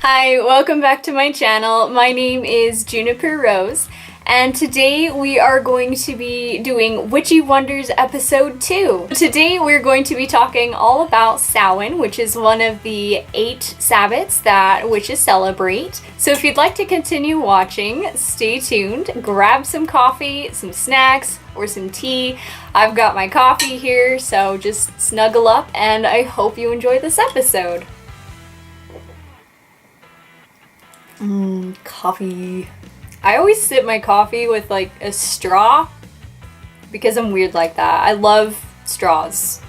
Hi, welcome back to my channel. My name is Juniper Rose, and today we are going to be doing Witchy Wonders episode 2. Today we're going to be talking all about Samhain, which is one of the 8 Sabbats that witches celebrate. So if you'd like to continue watching, stay tuned, grab some coffee, some snacks, or some tea. I've got my coffee here, so just snuggle up, and I hope you enjoy this episode. Coffee. I always sip my coffee with like a straw because I'm weird like that. I love straws.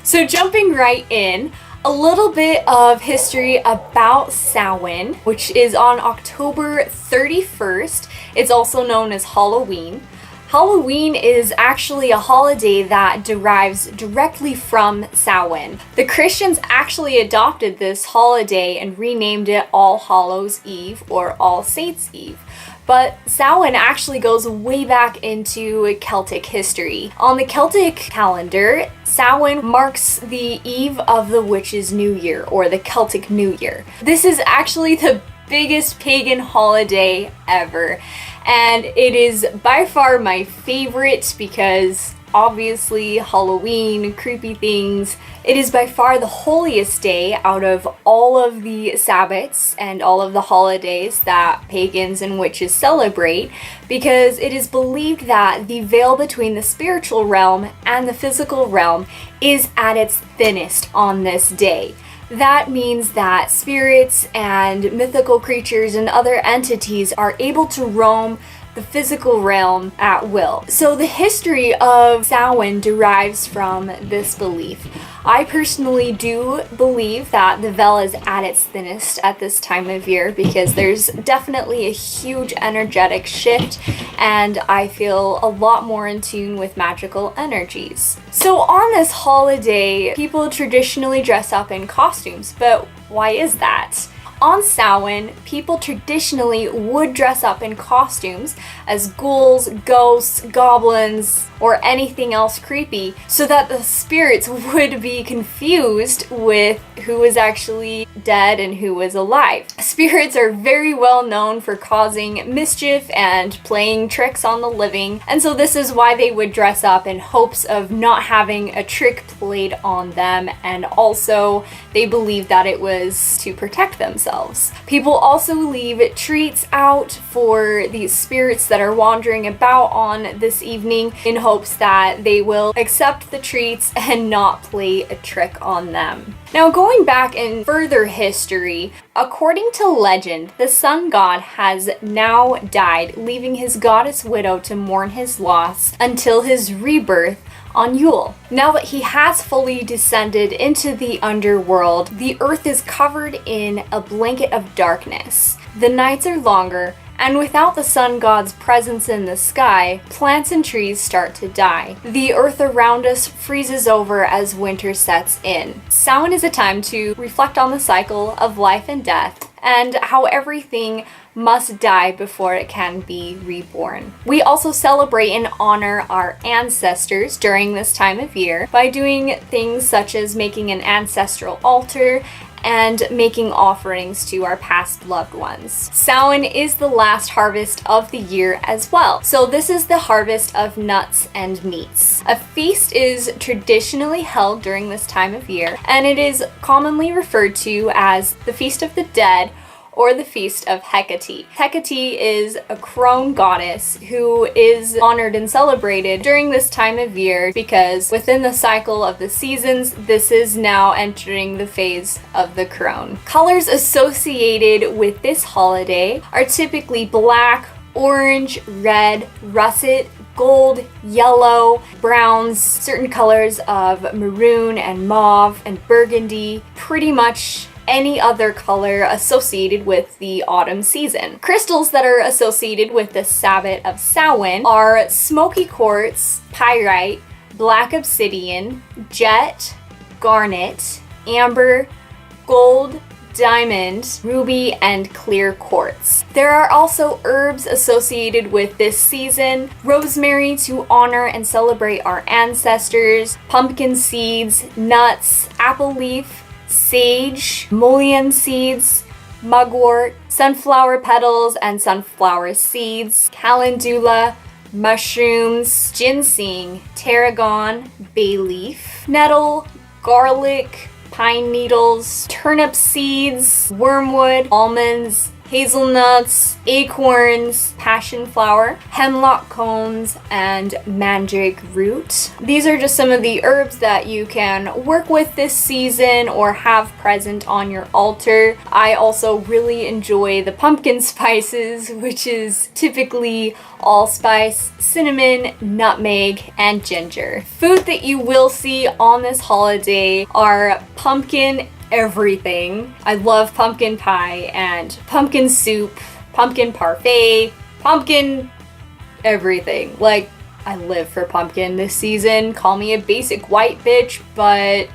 So jumping right in, a little bit of history about Samhain, which is on October 31st. It's also known as Halloween. Halloween is actually a holiday that derives directly from Samhain. The Christians actually adopted this holiday and renamed it All Hallows Eve or All Saints Eve. But Samhain actually goes way back into Celtic history. On the Celtic calendar, Samhain marks the eve of the witches' New Year, or the Celtic New Year. This is actually the biggest pagan holiday ever, and it is by far my favorite because obviously Halloween, creepy things. It is by far the holiest day out of all of the Sabbats and all of the holidays that pagans and witches celebrate, because it is believed that the veil between the spiritual realm and the physical realm is at its thinnest on this day. That means that spirits and mythical creatures and other entities are able to roam the physical realm at will. So the history of Samhain derives from this belief. I personally do believe that the veil is at its thinnest at this time of year because there's definitely a huge energetic shift, and I feel a lot more in tune with magical energies. So on this holiday, people traditionally dress up in costumes, but why is that? On Samhain, people traditionally would dress up in costumes as ghouls, ghosts, goblins, or anything else creepy so that the spirits would be confused with who was actually dead and who was alive. Spirits are very well known for causing mischief and playing tricks on the living, and so this is why they would dress up in hopes of not having a trick played on them, and also they believed that it was to protect themselves. People also leave treats out for these spirits that are wandering about on this evening in hopes that they will accept the treats and not play a trick on them. Now, going back in further history, according to legend, the sun god has now died, leaving his goddess widow to mourn his loss until his rebirth on Yule. Now that he has fully descended into the underworld, the earth is covered in a blanket of darkness. The nights are longer, and without the sun god's presence in the sky, plants and trees start to die. The earth around us freezes over as winter sets in. Samhain is a time to reflect on the cycle of life and death, and how everything must die before it can be reborn. We also celebrate and honor our ancestors during this time of year by doing things such as making an ancestral altar and making offerings to our past loved ones. Samhain is the last harvest of the year as well. So this is the harvest of nuts and meats. A feast is traditionally held during this time of year, and it is commonly referred to as the Feast of the Dead or the Feast of Hecate. Hecate is a crone goddess who is honored and celebrated during this time of year because within the cycle of the seasons, this is now entering the phase of the crone. Colors associated with this holiday are typically black, orange, red, russet, gold, yellow, browns, certain colors of maroon and mauve and burgundy, pretty much any other color associated with the autumn season. Crystals that are associated with the Sabbath of Samhain are smoky quartz, pyrite, black obsidian, jet, garnet, amber, gold, diamond, ruby, and clear quartz. There are also herbs associated with this season: rosemary to honor and celebrate our ancestors, pumpkin seeds, nuts, apple leaf, sage, mullein seeds, mugwort, sunflower petals and sunflower seeds, calendula, mushrooms, ginseng, tarragon, bay leaf, nettle, garlic, pine needles, turnip seeds, wormwood, almonds, hazelnuts, acorns, passion flower, hemlock cones, and mandrake root. These are just some of the herbs that you can work with this season or have present on your altar. I also really enjoy the pumpkin spices, which is typically allspice, cinnamon, nutmeg, and ginger. Food that you will see on this holiday are pumpkin everything. I love pumpkin pie and pumpkin soup, pumpkin parfait, pumpkin everything. Like, I live for pumpkin this season. Call me a basic white bitch, but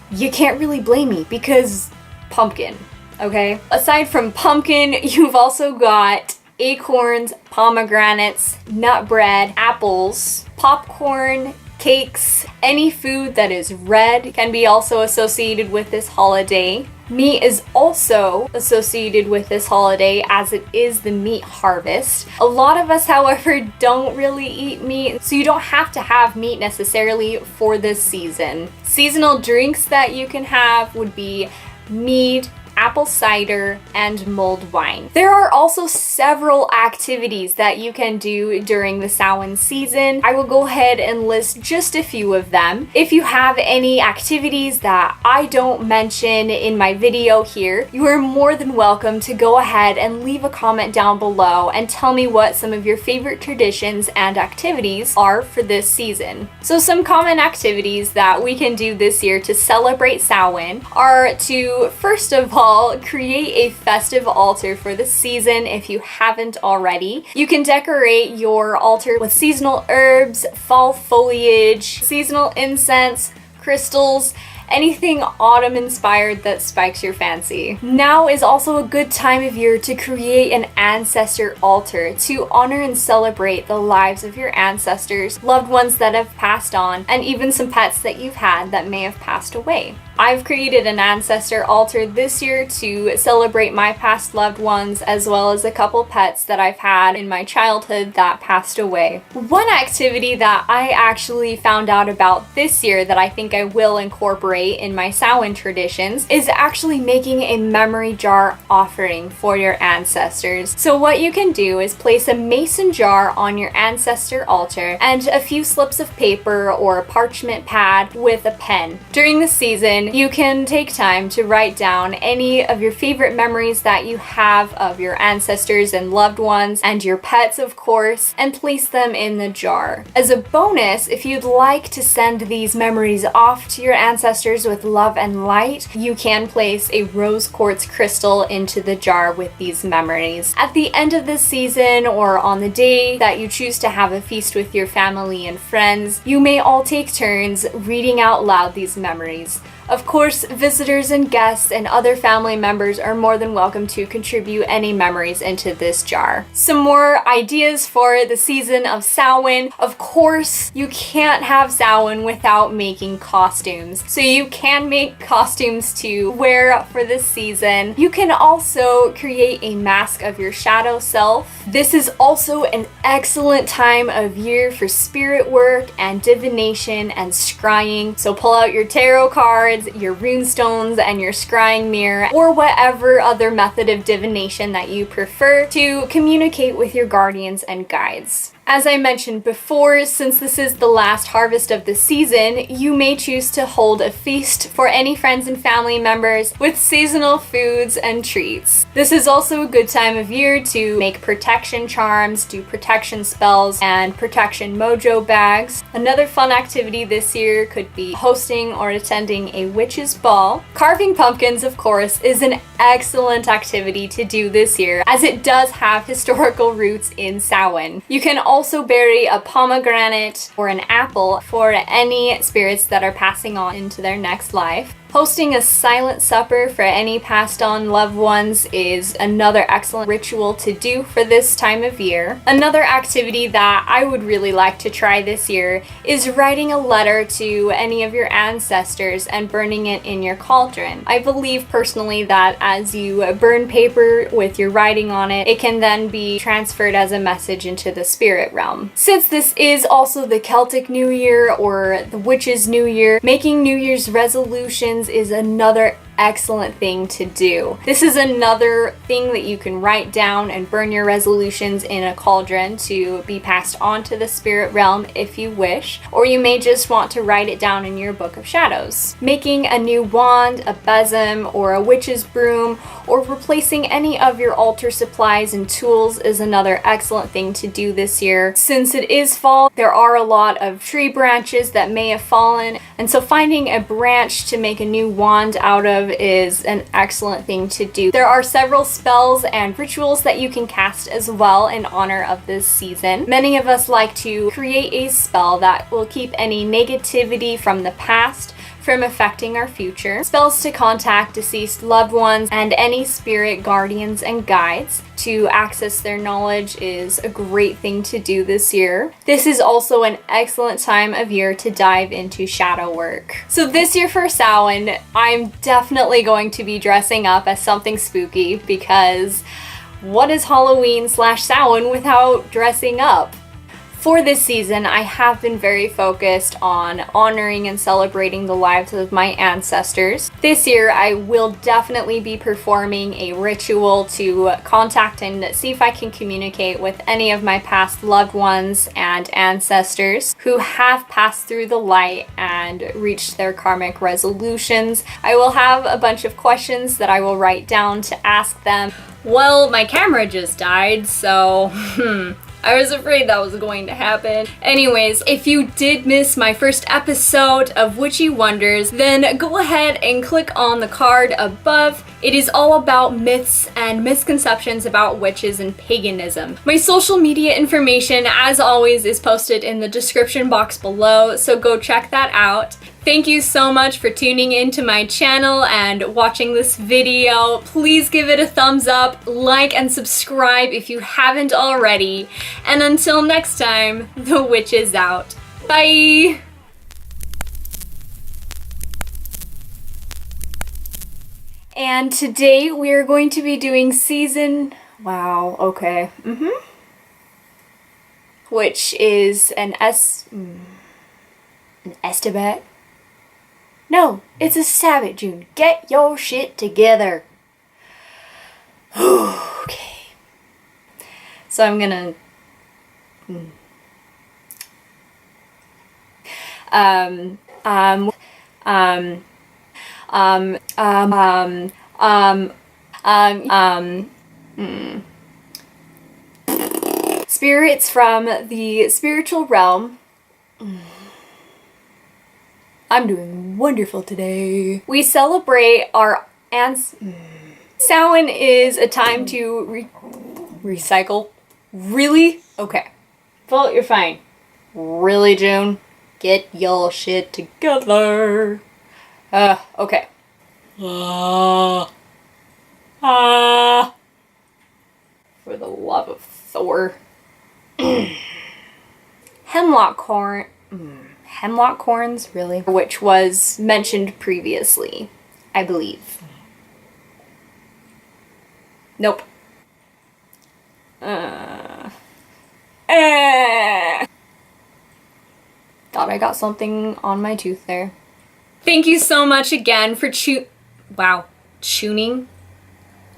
you can't really blame me because pumpkin, okay? Aside from pumpkin, you've also got acorns, pomegranates, nut bread, apples, popcorn, cakes. Any food that is red can be also associated with this holiday. Meat is also associated with this holiday as it is the meat harvest. A lot of us, however, don't really eat meat, so you don't have to have meat necessarily for this season. Seasonal drinks that you can have would be mead, apple cider, and mulled wine. There are also several activities that you can do during the Samhain season. I will go ahead and list just a few of them. If you have any activities that I don't mention in my video here, you are more than welcome to go ahead and leave a comment down below and tell me what some of your favorite traditions and activities are for this season. So some common activities that we can do this year to celebrate Samhain are to, first of all, create a festive altar for the season if you haven't already. You can decorate your altar with seasonal herbs, fall foliage, seasonal incense, crystals, anything autumn inspired that spikes your fancy. Now is also a good time of year to create an ancestor altar to honor and celebrate the lives of your ancestors, loved ones that have passed on, and even some pets that you've had that may have passed away. I've created an ancestor altar this year to celebrate my past loved ones as well as a couple pets that I've had in my childhood that passed away. One activity that I actually found out about this year that I think I will incorporate in my Samhain traditions is actually making a memory jar offering for your ancestors. So what you can do is place a mason jar on your ancestor altar and a few slips of paper or a parchment pad with a pen. During the season, you can take time to write down any of your favorite memories that you have of your ancestors and loved ones and your pets, of course, and place them in the jar. As a bonus, if you'd like to send these memories off to your ancestors with love and light, you can place a rose quartz crystal into the jar with these memories. At the end of the season or on the day that you choose to have a feast with your family and friends, you may all take turns reading out loud these memories. Of course, visitors and guests and other family members are more than welcome to contribute any memories into this jar. Some more ideas for the season of Samhain. Of course, you can't have Samhain without making costumes. So you can make costumes to wear for this season. You can also create a mask of your shadow self. This is also an excellent time of year for spirit work and divination and scrying. So pull out your tarot cards, your rune stones, and your scrying mirror, or whatever other method of divination that you prefer to communicate with your guardians and guides. As I mentioned before, since this is the last harvest of the season, you may choose to hold a feast for any friends and family members with seasonal foods and treats. This is also a good time of year to make protection charms, do protection spells, and protection mojo bags. Another fun activity this year could be hosting or attending a witch's ball. Carving pumpkins, of course, is an excellent activity to do this year, as it does have historical roots in Samhain. You can also bury a pomegranate or an apple for any spirits that are passing on into their next life. Hosting a silent supper for any passed on loved ones is another excellent ritual to do for this time of year. Another activity that I would really like to try this year is writing a letter to any of your ancestors and burning it in your cauldron. I believe personally that as you burn paper with your writing on it, it can then be transferred as a message into the spirit realm. Since this is also the Celtic New Year or the Witch's New Year, making New Year's resolutions is another excellent thing to do. This is another thing that you can write down and burn your resolutions in a cauldron to be passed on to the spirit realm if you wish, or you may just want to write it down in your book of shadows. Making a new wand, a besom, or a witch's broom, or replacing any of your altar supplies and tools is another excellent thing to do this year. Since it is fall, there are a lot of tree branches that may have fallen, and so finding a branch to make a new wand out of is an excellent thing to do. There are several spells and rituals that you can cast as well in honor of this season. Many of us like to create a spell that will keep any negativity from the past from affecting our future. Spells to contact deceased loved ones and any spirit guardians and guides to access their knowledge is a great thing to do this year. This is also an excellent time of year to dive into shadow work. So this year for Samhain, I'm definitely going to be dressing up as something spooky because what is Halloween/Samhain without dressing up? For this season, I have been very focused on honoring and celebrating the lives of my ancestors. This year, I will definitely be performing a ritual to contact and see if I can communicate with any of my past loved ones and ancestors who have passed through the light and reached their karmic resolutions. I will have a bunch of questions that I will write down to ask them. Well, my camera just died, so I was afraid that was going to happen. Anyways, if you did miss my first episode of Witchy Wonders, then go ahead and click on the card above. It is all about myths and misconceptions about witches and paganism. My social media information, as always, is posted in the description box below, so go check that out. Thank you so much for tuning into my channel and watching this video. Please give it a thumbs up, like, and subscribe if you haven't already. And until next time, the witch is out. Bye! And today we are going to be doing season... Wow, okay. Which is an estibat? No, it's a Sabbath, June. Get your shit together. Okay. So I'm gonna... Spirits from the spiritual realm. I'm doing wonderful today. We celebrate our Samhain is a time to recycle. Really? Okay. Well, you're fine. Really, June? Get your shit together. Okay. For the love of Thor. Hemlock horns, really? Which was mentioned previously, I believe. Nope. Thought I got something on my tooth there. Thank you so much again for tuning.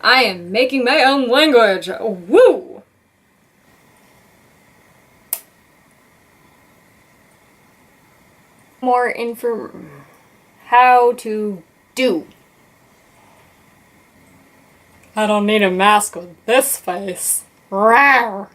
I am making my own language. Woo! More info. How to do. I don't need a mask with this face. Rawr.